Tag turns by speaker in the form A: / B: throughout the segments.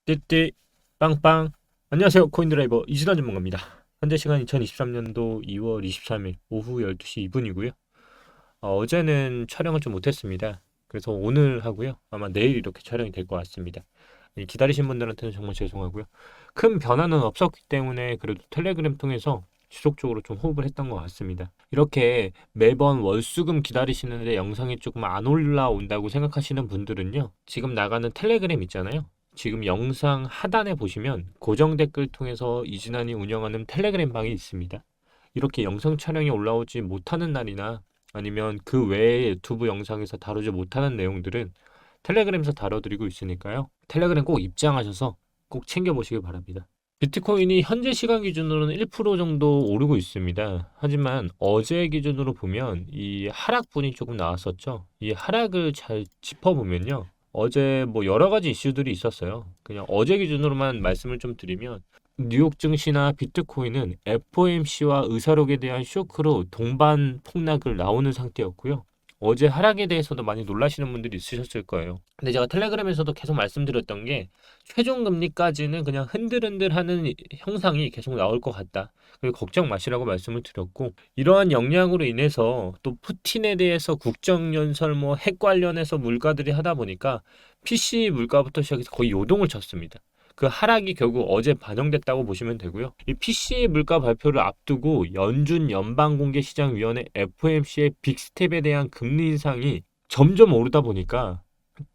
A: 띠띠 빵빵. 안녕하세요, 코인드라이버 이진환 전문가입니다. 현재 시간 2023년도 2월 23일 오후 12시 2분이고요. 어제는 촬영을 좀 못했습니다. 그래서 오늘 하고요, 아마 내일 이렇게 촬영이 될 것 같습니다. 기다리신 분들한테는 정말 죄송하고요. 큰 변화는 없었기 때문에 그래도 텔레그램 통해서 지속적으로 좀 호흡을 했던 것 같습니다. 이렇게 매번 월수금 기다리시는데 영상이 조금 안 올라온다고 생각하시는 분들은요, 지금 나가는 텔레그램 있잖아요. 지금 영상 하단에 보시면 고정 댓글 통해서 이진환이 운영하는 텔레그램 방이 있습니다. 이렇게 영상 촬영이 올라오지 못하는 날이나 아니면 그 외에 유튜브 영상에서 다루지 못하는 내용들은 텔레그램에서 다뤄드리고 있으니까요. 텔레그램 꼭 입장하셔서 꼭 챙겨보시길 바랍니다. 비트코인이 현재 시간 기준으로는 1% 정도 오르고 있습니다. 하지만 어제 기준으로 보면 이 하락분이 조금 나왔었죠. 이 하락을 잘 짚어보면요, 어제 뭐 여러 가지 이슈들이 있었어요. 그냥 어제 기준으로만 말씀을 좀 드리면, 뉴욕 증시나 비트코인은 FOMC와 의사록에 대한 쇼크로 동반 폭락을 나오는 상태였고요. 어제 하락에 대해서도 많이 놀라시는 분들이 있으셨을 거예요. 근데 제가 텔레그램에서도 계속 말씀드렸던 게, 최종 금리까지는 그냥 흔들흔들하는 형상이 계속 나올 것 같다. 그리고 걱정 마시라고 말씀을 드렸고, 이러한 영향으로 인해서 또 푸틴에 대해서 국정연설 뭐 핵 관련해서 물가들이 하다 보니까 PC 물가부터 시작해서 거의 요동을 쳤습니다. 그 하락이 결국 어제 반영됐다고 보시면 되고요. 이 PC 물가 발표를 앞두고 연준 연방공개시장위원회 FOMC의 빅스텝에 대한 금리 인상이 점점 오르다 보니까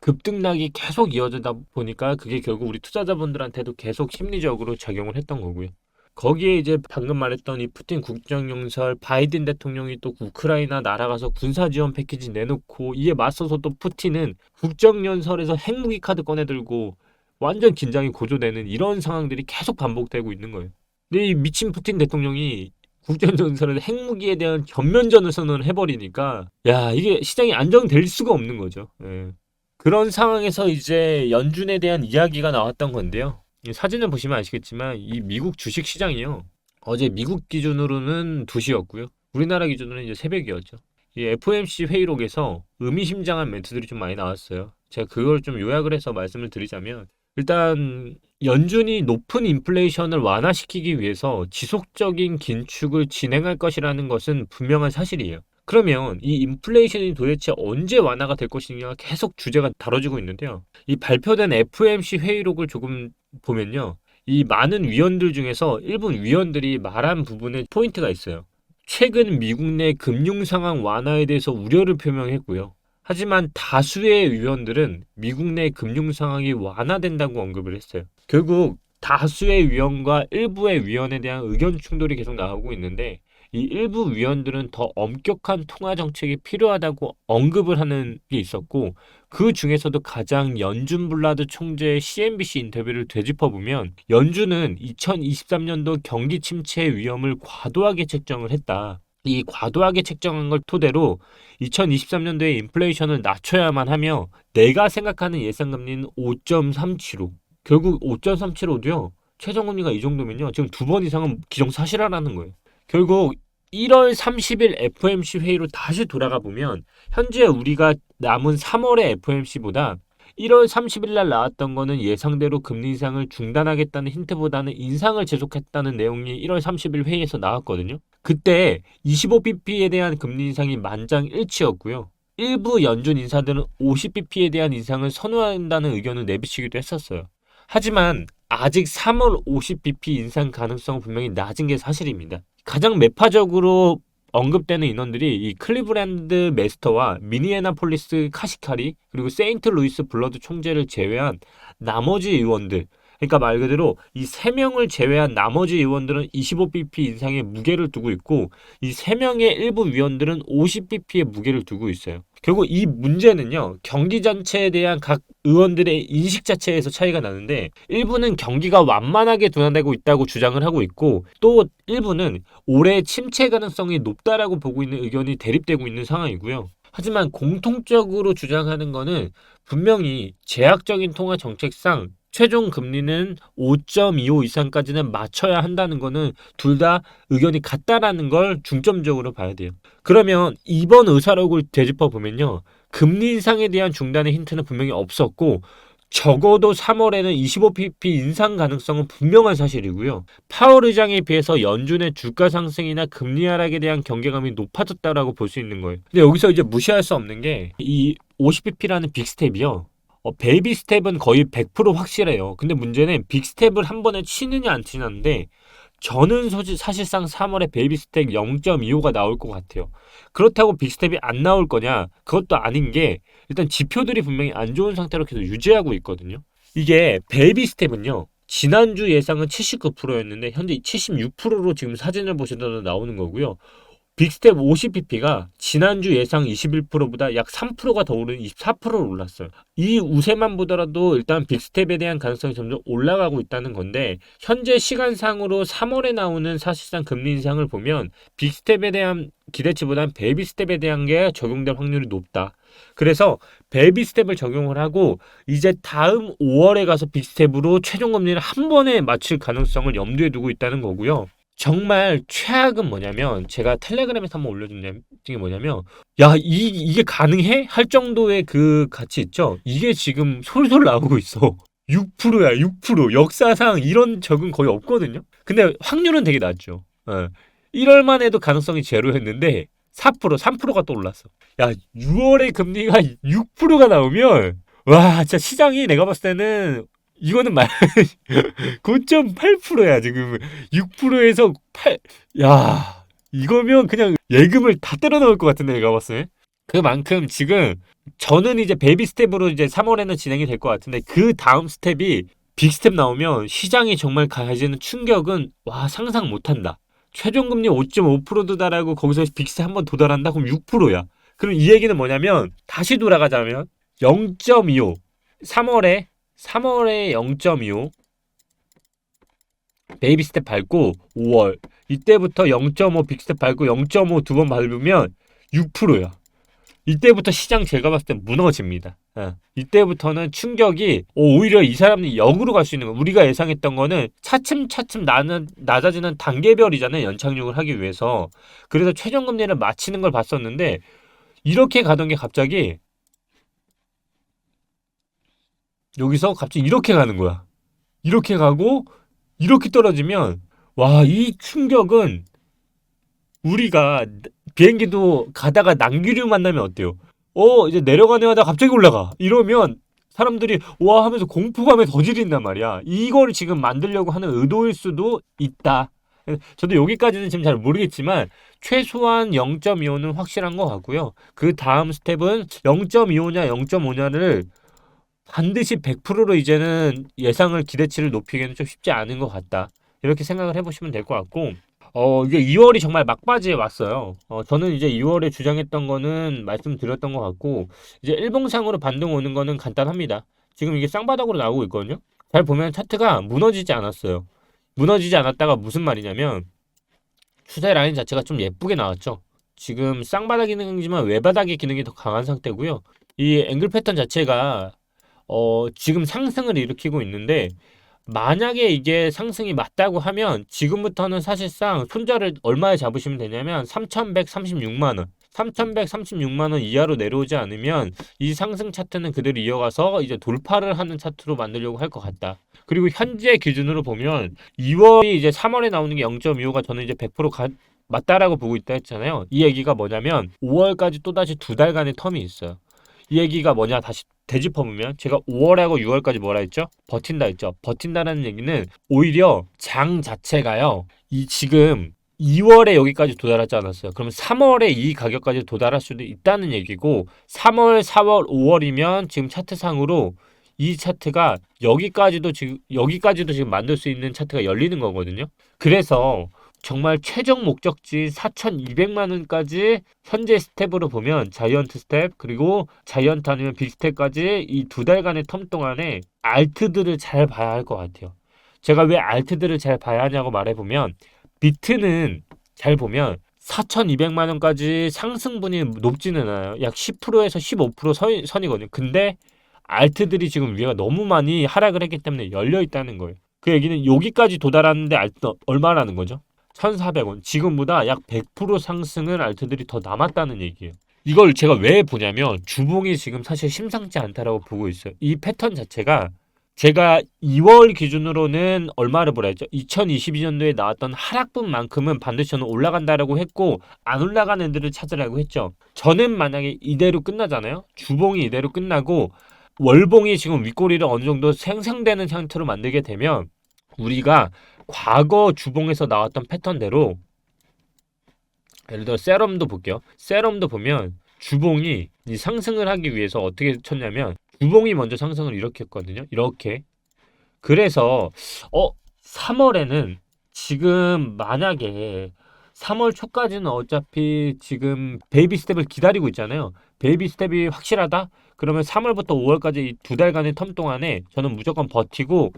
A: 급등락이 계속 이어지다 보니까 그게 결국 우리 투자자분들한테도 계속 심리적으로 작용을 했던 거고요. 거기에 이제 방금 말했던 이 푸틴 국정연설, 바이든 대통령이 또 우크라이나 날아가서 군사 지원 패키지 내놓고, 이에 맞서서 또 푸틴은 국정연설에서 핵무기 카드 꺼내들고 완전 긴장이 고조되는 이런 상황들이 계속 반복되고 있는 거예요. 근데 이 미친 푸틴 대통령이 국정연설에서 핵무기에 대한 전면전을 선언을 해버리니까, 야, 이게 시장이 안정될 수가 없는 거죠. 예. 그런 상황에서 이제 연준에 대한 이야기가 나왔던 건데요. 이 사진을 보시면 아시겠지만 이 미국 주식 시장이요, 어제 미국 기준으로는 2시였고요. 우리나라 기준으로는 이제 새벽이었죠. 이 FOMC 회의록에서 의미심장한 멘트들이 좀 많이 나왔어요. 제가 그걸 좀 요약을 해서 말씀을 드리자면, 일단 연준이 높은 인플레이션을 완화시키기 위해서 지속적인 긴축을 진행할 것이라는 것은 분명한 사실이에요. 그러면 이 인플레이션이 도대체 언제 완화가 될 것이냐 계속 주제가 다뤄지고 있는데요. 이 발표된 FOMC 회의록을 조금 보면요, 이 많은 위원들 중에서 일부 위원들이 말한 부분에 포인트가 있어요. 최근 미국 내 금융 상황 완화에 대해서 우려를 표명했고요. 하지만 다수의 위원들은 미국 내 금융 상황이 완화된다고 언급을 했어요. 결국 다수의 위원과 일부의 위원에 대한 의견 충돌이 계속 나오고 있는데, 이 일부 위원들은 더 엄격한 통화 정책이 필요하다고 언급을 하는 게 있었고, 그 중에서도 가장 연준 블라드 총재의 CNBC 인터뷰를 되짚어보면, 연준은 2023년도 경기 침체의 위험을 과도하게 책정을 했다. 이 과도하게 책정한 걸 토대로 2023년도에 인플레이션을 낮춰야만 하며, 내가 생각하는 예상금리는 5.37로, 결국 5.37로도요, 최저금리가 이 정도면요, 지금 2번 이상은 기정사실화라는 거예요. 결국 1월 30일 FOMC 회의로 다시 돌아가 보면, 현재 우리가 남은 3월의 FOMC보다 1월 30일 날 나왔던 거는 예상대로 금리 인상을 중단하겠다는 힌트보다는 인상을 계속했다는 내용이 1월 30일 회의에서 나왔거든요. 그때 25bp에 대한 금리 인상이 만장일치였고요. 일부 연준 인사들은 50bp에 대한 인상을 선호한다는 의견을 내비치기도 했었어요. 하지만 아직 3월 50bp 인상 가능성은 분명히 낮은 게 사실입니다. 가장 매파적으로 언급되는 인원들이 이 클리브랜드 메스터와 미니애나폴리스 카시카리, 그리고 세인트루이스 블러드 총재를 제외한 나머지 의원들, 그러니까 말 그대로 이 3명을 제외한 나머지 의원들은 25bp 인상에 무게를 두고 있고, 이 3명의 일부 위원들은 50bp에 무게를 두고 있어요. 결국 이 문제는요, 경기 전체에 대한 각 의원들의 인식 자체에서 차이가 나는데, 일부는 경기가 완만하게 둔화되고 있다고 주장을 하고 있고, 또 일부는 올해 침체 가능성이 높다라고 보고 있는 의견이 대립되고 있는 상황이고요. 하지만 공통적으로 주장하는 거는, 분명히 제약적인 통화 정책상 최종 금리는 5.25 이상까지는 맞춰야 한다는 거는 둘 다 의견이 같다라는 걸 중점적으로 봐야 돼요. 그러면 이번 의사록을 되짚어 보면요, 금리 인상에 대한 중단의 힌트는 분명히 없었고, 적어도 3월에는 25pp 인상 가능성은 분명한 사실이고요. 파월 의장에 비해서 연준의 주가 상승이나 금리 하락에 대한 경계감이 높아졌다라고 볼 수 있는 거예요. 근데 여기서 이제 무시할 수 없는 게 이 50pp라는 빅스텝이요. 베이비 스텝은 거의 100% 확실해요. 근데 문제는 빅스텝을 한 번에 치느냐 안 치느냐인데 저는 사실상 3월에 베이비 스텝 0.25가 나올 것 같아요. 그렇다고 빅스텝이 안 나올 거냐? 그것도 아닌 게 일단 지표들이 분명히 안 좋은 상태로 계속 유지하고 있거든요. 이게 베이비 스텝은요. 지난주 예상은 79%였는데 현재 76%로 지금 사진을 보시더라도 나오는 거고요. 빅스텝 50pp가 지난주 예상 21%보다 약 3%가 더 오른 24%로 올랐어요. 이 우세만 보더라도 일단 빅스텝에 대한 가능성이 점점 올라가고 있다는 건데 현재 시간상으로 3월에 나오는 사실상 금리 인상을 보면 빅스텝에 대한 기대치보다는 베이비 스텝에 대한 게 적용될 확률이 높다. 그래서 베이비 스텝을 적용을 하고 이제 다음 5월에 가서 빅스텝으로 최종 금리를 한 번에 맞출 가능성을 염두에 두고 있다는 거고요. 정말 최악은 뭐냐면 제가 텔레그램에서 한번 올려준 게 뭐냐면 야 이게 가능해? 할 정도의 그 가치 있죠? 이게 지금 솔솔 나오고 있어. 6%야 6%. 역사상 이런 적은 거의 없거든요. 근데 확률은 되게 낮죠. 1월만 해도 가능성이 제로였는데 4% 3%가 또 올랐어. 야 6월에 금리가 6%가 나오면 와 진짜 시장이 내가 봤을 때는 이거는 9.8%야 지금 6%에서 8. 야 이거면 그냥 예금을 다 때려 넣을 것 같은데 내가 봤을 때 그만큼 지금 저는 이제 베이비 스텝으로 이제 3월에는 진행이 될 것 같은데 그 다음 스텝이 빅 스텝 나오면 시장이 정말 가지는 충격은 와 상상 못한다. 최종금리 5.5%도 달하고 거기서 빅 스텝 한번 도달한다 그럼 6%야. 그럼 이 얘기는 뭐냐면 다시 돌아가자면 0.25 3월에 0.25 베이비 스텝 밟고 5월 이때부터 0.5 빅스텝 밟고 0.5 두 번 밟으면 6%야. 이때부터 시장 제가 봤을 때 무너집니다. 이때부터는 충격이 오히려 이 사람들이 역으로 갈 수 있는 거. 우리가 예상했던 거는 차츰차츰 낮아지는 단계별이잖아요. 연착륙을 하기 위해서. 그래서 최종금리를 맞추는 걸 봤었는데 이렇게 가던 게 갑자기 여기서 갑자기 이렇게 가는 거야. 이렇게 가고 이렇게 떨어지면 와, 이 충격은 우리가 비행기도 가다가 난기류 만나면 어때요? 이제 내려가네 하다 갑자기 올라가. 이러면 사람들이 와 하면서 공포감에 더 지린단 말이야. 이걸 지금 만들려고 하는 의도일 수도 있다. 저도 여기까지는 지금 잘 모르겠지만 최소한 0.25는 확실한 것 같고요. 그 다음 스텝은 0.25냐 0.5냐를 반드시 100%로 이제는 예상을 기대치를 높이기는 좀 쉽지 않은 것 같다. 이렇게 생각을 해보시면 될 것 같고 이게 2월이 정말 막바지에 왔어요. 저는 이제 2월에 주장했던 거는 말씀드렸던 것 같고 이제 일봉상으로 반등 오는 거는 간단합니다. 지금 이게 쌍바닥으로 나오고 있거든요. 잘 보면 차트가 무너지지 않았어요. 무너지지 않았다가 무슨 말이냐면 추세 라인 자체가 좀 예쁘게 나왔죠. 지금 쌍바닥 기능이지만 외바닥의 기능이 더 강한 상태고요. 이 앵글 패턴 자체가 지금 상승을 일으키고 있는데 만약에 이게 상승이 맞다고 하면 지금부터는 사실상 손절을 얼마에 잡으시면 되냐면 3,136만 원. 3,136만 원 이하로 내려오지 않으면 이 상승 차트는 그대로 이어가서 이제 돌파를 하는 차트로 만들려고 할 것 같다. 그리고 현재 기준으로 보면 2월이 이제 3월에 나오는 게 0.25가 저는 이제 100% 맞다라고 보고 있다 했잖아요. 이 얘기가 뭐냐면 5월까지 또다시 두 달간의 텀이 있어요. 이 얘기가 뭐냐 다시 되짚어보면 제가 5월하고 6월까지 뭐라 했죠? 버틴다 했죠. 버틴다라는 얘기는 오히려 장 자체가요. 이 지금 2월에 여기까지 도달하지 않았어요. 그러면 3월에 이 가격까지 도달할 수도 있다는 얘기고 3월, 4월, 5월이면 지금 차트상으로 이 차트가 여기까지도 지금 만들 수 있는 차트가 열리는 거거든요. 그래서 정말 최종 목적지 4,200만 원까지 현재 스텝으로 보면 자이언트 스텝 그리고 자이언트 아니면 빅 스텝까지 이 두 달간의 텀 동안에 알트들을 잘 봐야 할 것 같아요. 제가 왜 알트들을 잘 봐야 하냐고 말해보면 비트는 잘 보면 4,200만 원까지 상승분이 높지는 않아요. 약 10%에서 15% 선이거든요. 근데 알트들이 지금 위가 너무 많이 하락을 했기 때문에 열려 있다는 거예요. 그 얘기는 여기까지 도달하는데 알트 얼마라는 거죠? 1,400원. 지금보다 약 100% 상승을 알트들이 더 남았다는 얘기예요. 이걸 제가 왜 보냐면 주봉이 지금 사실 심상치 않다라고 보고 있어요. 이 패턴 자체가 제가 2월 기준으로는 얼마를 보라 했죠? 2022년도에 나왔던 하락분만큼은 반드시 저는 올라간다라고 했고 안 올라간 애들을 찾으라고 했죠. 저는 만약에 이대로 끝나잖아요. 주봉이 이대로 끝나고 월봉이 지금 윗꼬리를 어느 정도 생성되는 상태로 만들게 되면 우리가 과거 주봉에서 나왔던 패턴대로 예를 들어 세럼도 볼게요. 세럼도 보면 주봉이 이 상승을 하기 위해서 어떻게 쳤냐면 주봉이 먼저 상승을 이렇게 했거든요. 이렇게. 그래서 3월에는 지금 만약에 3월 초까지는 어차피 지금 베이비 스텝을 기다리고 있잖아요. 베이비 스텝이 확실하다? 그러면 3월부터 5월까지 이 두 달간의 텀 동안에 저는 무조건 버티고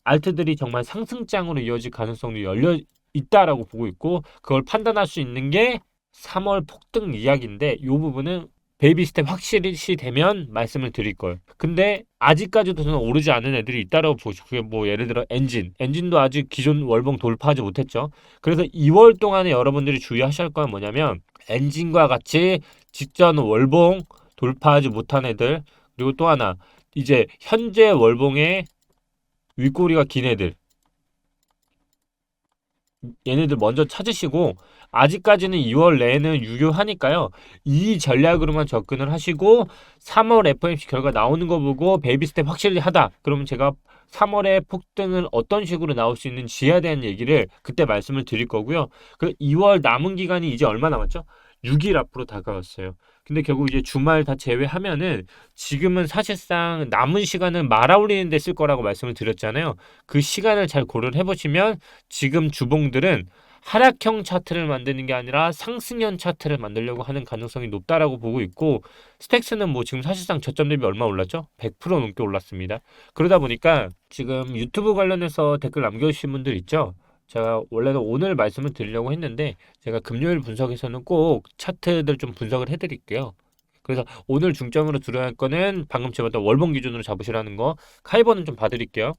A: 알트들이 정말 상승장으로 이어질 가능성도 열려 있다라고 보고 있고 그걸 판단할 수 있는 게 3월 폭등 이야기인데 이 부분은 베이비 스텝 확실히 되면 말씀을 드릴 거예요. 근데 아직까지도 저는 오르지 않은 애들이 있다라고 보죠. 그게 뭐 예를 들어 엔진도 아직 기존 월봉 돌파하지 못했죠. 그래서 2월 동안에 여러분들이 주의하셔야 할 건 뭐냐면 엔진과 같이 직전 월봉 돌파하지 못한 애들 그리고 또 하나 이제 현재 월봉의 윗꼬리가 긴 애들 얘네들 먼저 찾으시고 아직까지는 2월 내에는 유효하니까요. 이 전략으로만 접근을 하시고 3월 FOMC 결과 나오는 거 보고 베이비 스텝 확실히 하다. 그러면 제가 3월에 폭등은 어떤 식으로 나올 수 있는지에 대한 얘기를 그때 말씀을 드릴 거고요. 그 2월 남은 기간이 이제 얼마 남았죠? 6일 앞으로 다가왔어요. 근데 결국 이제 주말 다 제외하면은 지금은 사실상 남은 시간은 말아올리는 데 쓸 거라고 말씀을 드렸잖아요. 그 시간을 잘 고려를 해보시면 지금 주봉들은 하락형 차트를 만드는 게 아니라 상승형 차트를 만들려고 하는 가능성이 높다라고 보고 있고 스택스는 뭐 지금 사실상 저점 대비 얼마 올랐죠? 100% 넘게 올랐습니다. 그러다 보니까 지금 유튜브 관련해서 댓글 남겨주신 분들 있죠? 제가 원래는 오늘 말씀을 드리려고 했는데 제가 금요일 분석에서는 꼭 차트들 좀 분석을 해드릴게요. 그래서 오늘 중점으로 들어야 할 거는 방금 제가 월봉 기준으로 잡으시라는 거 카이버는 좀 봐드릴게요.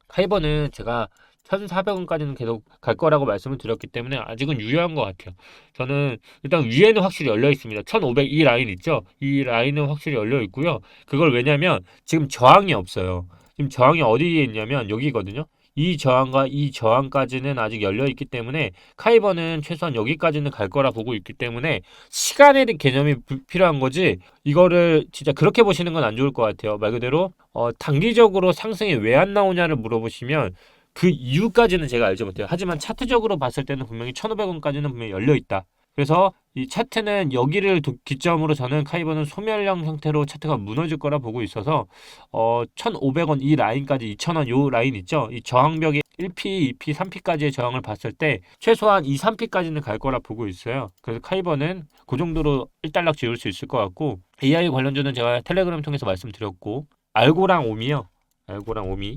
A: 카이버는 제가 1,400원까지는 계속 갈 거라고 말씀을 드렸기 때문에 아직은 유효한 것 같아요. 저는 일단 위에는 확실히 열려 있습니다. 1,500 이 라인 있죠? 이 라인은 확실히 열려 있고요. 그걸 왜냐면 지금 저항이 없어요. 지금 저항이 어디에 있냐면 여기거든요. 이 저항과 이 저항까지는 아직 열려 있기 때문에 카이버는 최소한 여기까지는 갈 거라 보고 있기 때문에 시간에 대한 개념이 필요한 거지 이거를 진짜 그렇게 보시는 건 안 좋을 것 같아요. 말 그대로 단기적으로 상승이 왜 안 나오냐를 물어보시면 그 이유까지는 제가 알지 못해요. 하지만 차트적으로 봤을 때는 분명히 1,500원까지는 분명히 열려 있다. 그래서 이 차트는 여기를 기점으로 저는 카이버는 소멸형 형태로 차트가 무너질 거라 보고 있어서 1,500원 이 라인까지 2,000원 요 라인 있죠? 이 저항벽에 1P, 2P, 3P까지의 저항을 봤을 때 최소한 2, 3P까지는 갈 거라 보고 있어요. 그래서 카이버는 그 정도로 일단락 지을 수 있을 것 같고 AI 관련주는 제가 텔레그램 통해서 말씀드렸고 알고랑 오미요. 알고랑 오미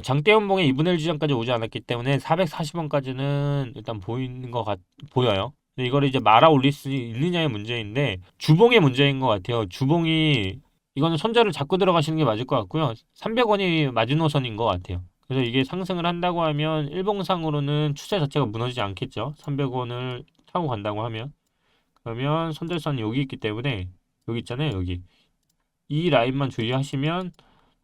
A: 장대 연봉의 2분의 1 지점까지 오지 않았기 때문에 440원까지는 일단 보여요. 근데 이거를 이제 말아 올릴 수 있느냐의 문제인데 주봉의 문제인 것 같아요. 주봉이 이거는 손절을 잡고 들어가시는 게 맞을 것 같고요. 300원이 마지노선인 것 같아요. 그래서 이게 상승을 한다고 하면 일봉상으로는 추세 자체가 무너지지 않겠죠. 300원을 타고 간다고 하면 그러면 손절선이 여기 있기 때문에 여기 있잖아요. 여기 이 라인만 주의하시면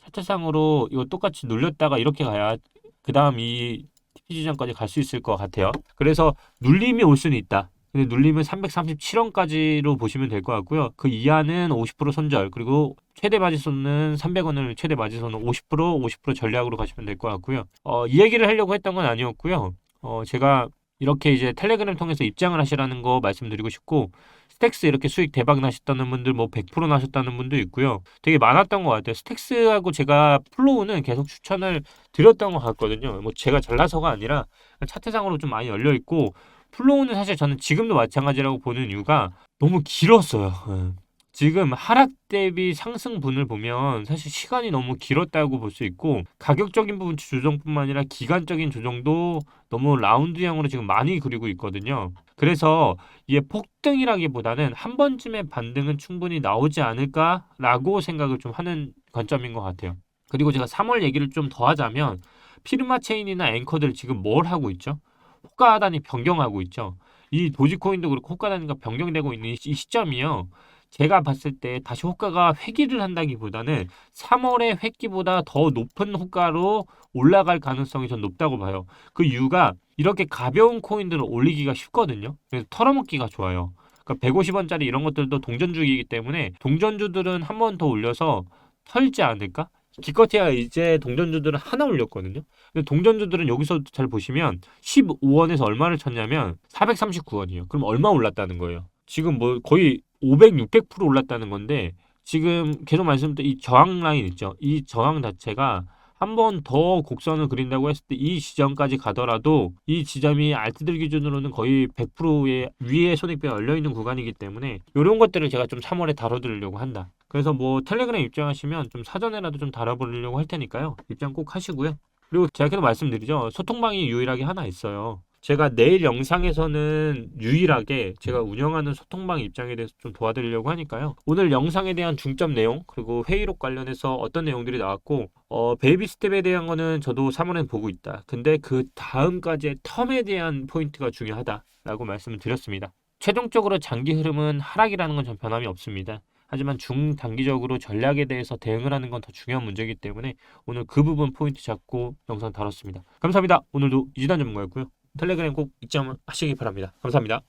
A: 차트상으로 이거 똑같이 눌렸다가 이렇게 가야 그 다음 이 TP 지점까지 갈 수 있을 것 같아요. 그래서 눌림이 올 수는 있다. 근데 눌림은 337원까지로 보시면 될 것 같고요. 그 이하는 50% 손절 그리고 최대 마지손은 300원을 최대 마지손은 50% 전략으로 가시면 될 것 같고요. 이 얘기를 하려고 했던 건 아니었고요. 제가 이렇게 이제 텔레그램 통해서 입장을 하시라는 거 말씀드리고 싶고 스택스 이렇게 수익 대박 나셨다는 분들 뭐 100% 나셨다는 분도 있고요. 되게 많았던 것 같아요. 스택스하고 제가 플로우는 계속 추천을 드렸던 것 같거든요. 뭐 제가 잘나서가 아니라 차트상으로 좀 많이 열려 있고 플로우는 사실 저는 지금도 마찬가지라고 보는 이유가 너무 길었어요. 지금 하락 대비 상승분을 보면 사실 시간이 너무 길었다고 볼 수 있고 가격적인 부분 조정뿐만 아니라 기간적인 조정도 너무 라운드형으로 지금 많이 그리고 있거든요. 그래서 이게 폭등이라기보다는 한 번쯤의 반등은 충분히 나오지 않을까라고 생각을 좀 하는 관점인 것 같아요. 그리고 제가 3월 얘기를 좀 더 하자면 피르마 체인이나 앵커들 지금 뭘 하고 있죠? 호가 하단이 변경하고 있죠. 이 도지코인도 그렇고 호가 단위가 변경되고 있는 이 시점이요. 제가 봤을 때 다시 호가가 회귀를 한다기보다는 3월의 회귀보다 더 높은 호가로 올라갈 가능성이 전 높다고 봐요. 그 이유가 이렇게 가벼운 코인들을 올리기가 쉽거든요. 그래서 털어먹기가 좋아요. 그러니까 150원짜리 이런 것들도 동전주이기 때문에 동전주들은 한 번 더 올려서 털지 않을까? 기껏해야 이제 동전주들은 하나 올렸거든요. 근데 동전주들은 여기서 잘 보시면 15원에서 얼마를 쳤냐면 439원이에요. 그럼 얼마 올랐다는 거예요? 지금 뭐 거의 500, 600% 올랐다는 건데 지금 계속 말씀드린 이 저항 라인 있죠. 이 저항 자체가 한 번 더 곡선을 그린다고 했을 때 이 지점까지 가더라도 이 지점이 알트들 기준으로는 거의 100%의 위에 손익배가 열려있는 구간이기 때문에 이런 것들을 제가 좀 3월에 다뤄드리려고 한다. 그래서 뭐 텔레그램 입장하시면 좀 사전에라도 좀 다뤄보려고 할 테니까요. 입장 꼭 하시고요. 그리고 제가 계속 말씀드리죠. 소통방이 유일하게 하나 있어요. 제가 내일 영상에서는 유일하게 제가 운영하는 소통방 입장에 대해서 좀 도와드리려고 하니까요. 오늘 영상에 대한 중점 내용 그리고 회의록 관련해서 어떤 내용들이 나왔고 베이비 스텝에 대한 거는 저도 3월엔 보고 있다. 근데 그 다음까지의 텀에 대한 포인트가 중요하다라고 말씀을 드렸습니다. 최종적으로 장기 흐름은 하락이라는 건 전 변함이 없습니다. 하지만 중단기적으로 전략에 대해서 대응을 하는 건 더 중요한 문제이기 때문에 오늘 그 부분 포인트 잡고 영상 다뤘습니다. 감사합니다. 오늘도 이지단 전문가였고요. 텔레그램 꼭 입장하시기 바랍니다. 감사합니다.